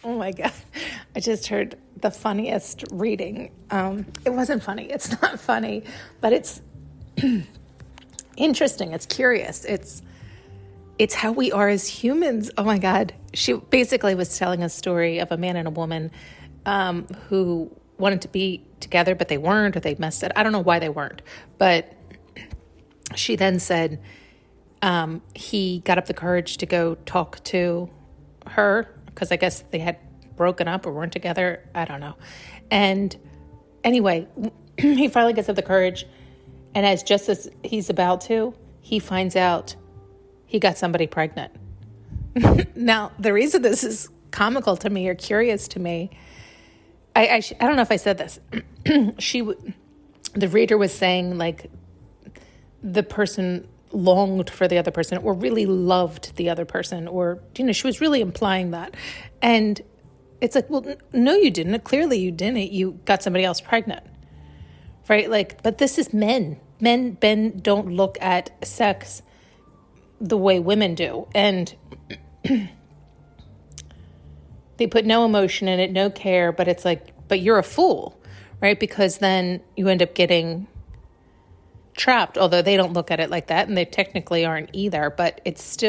Oh my God. I just heard the funniest reading. It wasn't funny. It's not funny, but it's interesting. It's curious. It's how we are as humans. Oh my God. She basically was telling a story of a man and a woman who wanted to be together, but they weren't, or they messed it. I don't know why they weren't. But she then said he got up the courage to go talk to her because I guess they had broken up or weren't together. I don't know. And anyway, he finally gets up the courage, and just as he's about to, he finds out he got somebody pregnant. Now, the reason this is comical to me or curious to me, I don't know if I said this. The reader was saying like the person longed for the other person or really loved the other person, or, she was really implying that. And it's like, well, no, you didn't. Clearly you didn't. You got somebody else pregnant, right? Like, but this is men. Men don't look at sex the way women do. And they put no emotion in it, no care, but it's like, but you're a fool, right? Because then you end up getting trapped, although they don't look at it like that, and they technically aren't either, but it's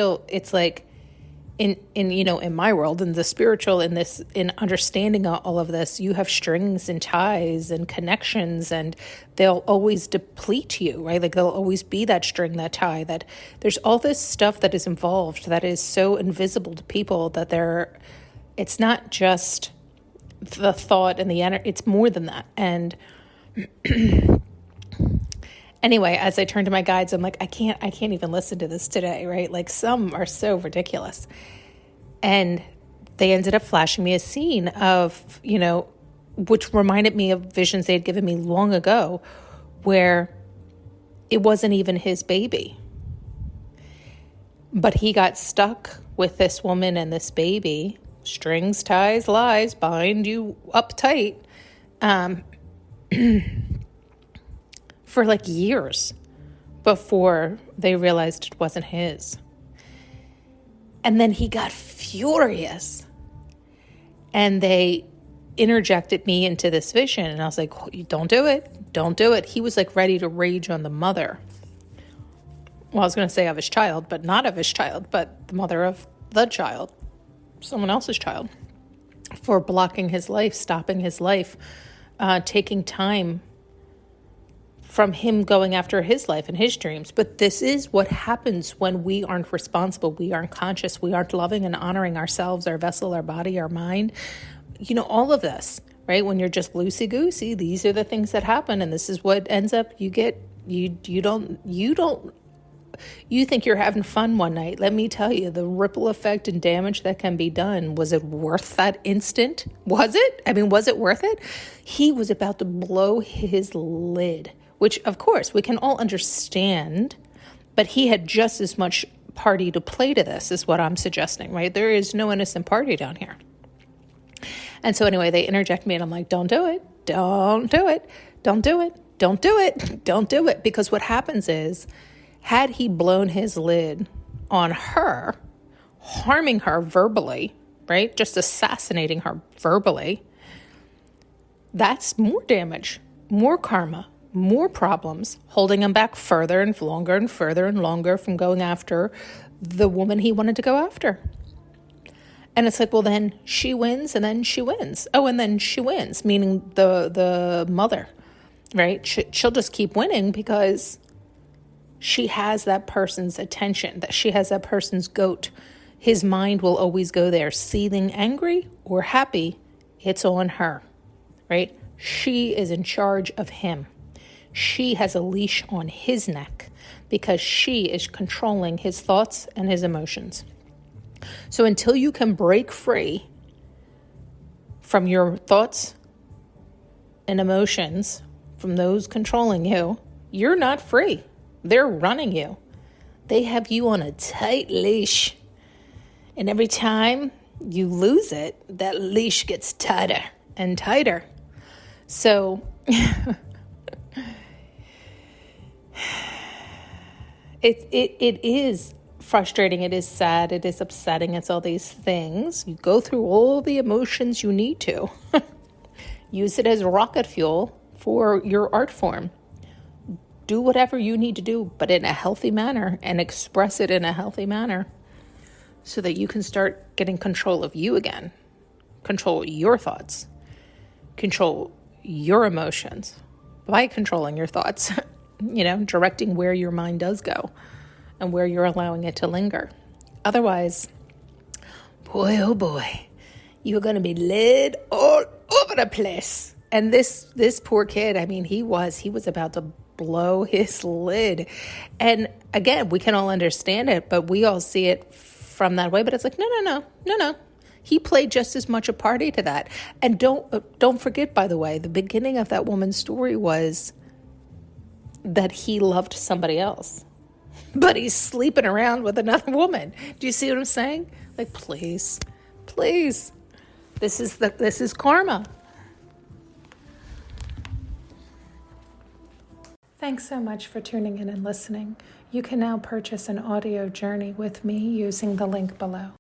like in my world, in the spiritual, in understanding all of this, you have strings and ties and connections, and they'll always deplete you, right? Like there'll always be that string, that tie, that there's all this stuff that is involved that is so invisible to people that it's not just the thought and the energy, it's more than that. And anyway, as I turn to my guides, I'm like, I can't even listen to this today, right? Like some are so ridiculous. And they ended up flashing me a scene of, which reminded me of visions they had given me long ago, where it wasn't even his baby. But he got stuck with this woman and this baby. Strings, ties, lies bind you up tight. For like years before they realized it wasn't his. And then he got furious, and they interjected me into this vision, and I was like, don't do it. He was like ready to rage on the mother. Well, I was going to say of his child, but not of his child, but the mother of the child, someone else's child, for blocking his life, stopping his life, taking time from him going after his life and his dreams. But this is what happens when we aren't responsible, we aren't conscious, we aren't loving and honoring ourselves, our vessel, our body, our mind. All of this, right? When you're just loosey-goosey, these are the things that happen, and this is what ends up you think you're having fun one night. Let me tell you, the ripple effect and damage that can be done. Was it worth that instant? Was it? Was it worth it? He was about to blow his lid, which, of course, we can all understand, but he had just as much party to play to this, is what I'm suggesting, right? There is no innocent party down here. And so anyway, they interject me, and I'm like, don't do it. Don't do it. Don't do it. Don't do it. Don't do it. Because what happens is, had he blown his lid on her, harming her verbally, right? Just assassinating her verbally, that's more damage, more karma, more problems, holding him back further and longer and further and longer from going after the woman he wanted to go after. And it's like, well, then she wins, and then she wins. Oh, and then she wins, meaning the mother, right? She'll just keep winning because she has that person's attention, that she has that person's goat. His mind will always go there, seething angry or happy. It's on her, right? She is in charge of him. She has a leash on his neck because she is controlling his thoughts and his emotions. So until you can break free from your thoughts and emotions, from those controlling you, you're not free. They're running you. They have you on a tight leash. And every time you lose it, that leash gets tighter and tighter. So it is frustrating, it is sad, it is upsetting, it's all these things. You go through all the emotions you need to. Use it as rocket fuel for your art form. Do whatever you need to do, but in a healthy manner, and express it in a healthy manner so that you can start getting control of you again. Control your thoughts. Control your emotions by controlling your thoughts, directing where your mind does go and where you're allowing it to linger. Otherwise, boy, oh boy, you're going to be led all over the place. And this poor kid, I mean, he was about to blow his lid. And again, we can all understand it, but we all see it from that way. But it's like, no. He played just as much a party to that. And don't forget, by the way, the beginning of that woman's story was that he loved somebody else, but he's sleeping around with another woman. Do you see what I'm saying? Like, please, this is karma. Thanks so much for tuning in and listening. You can now purchase an audio journey with me using the link below.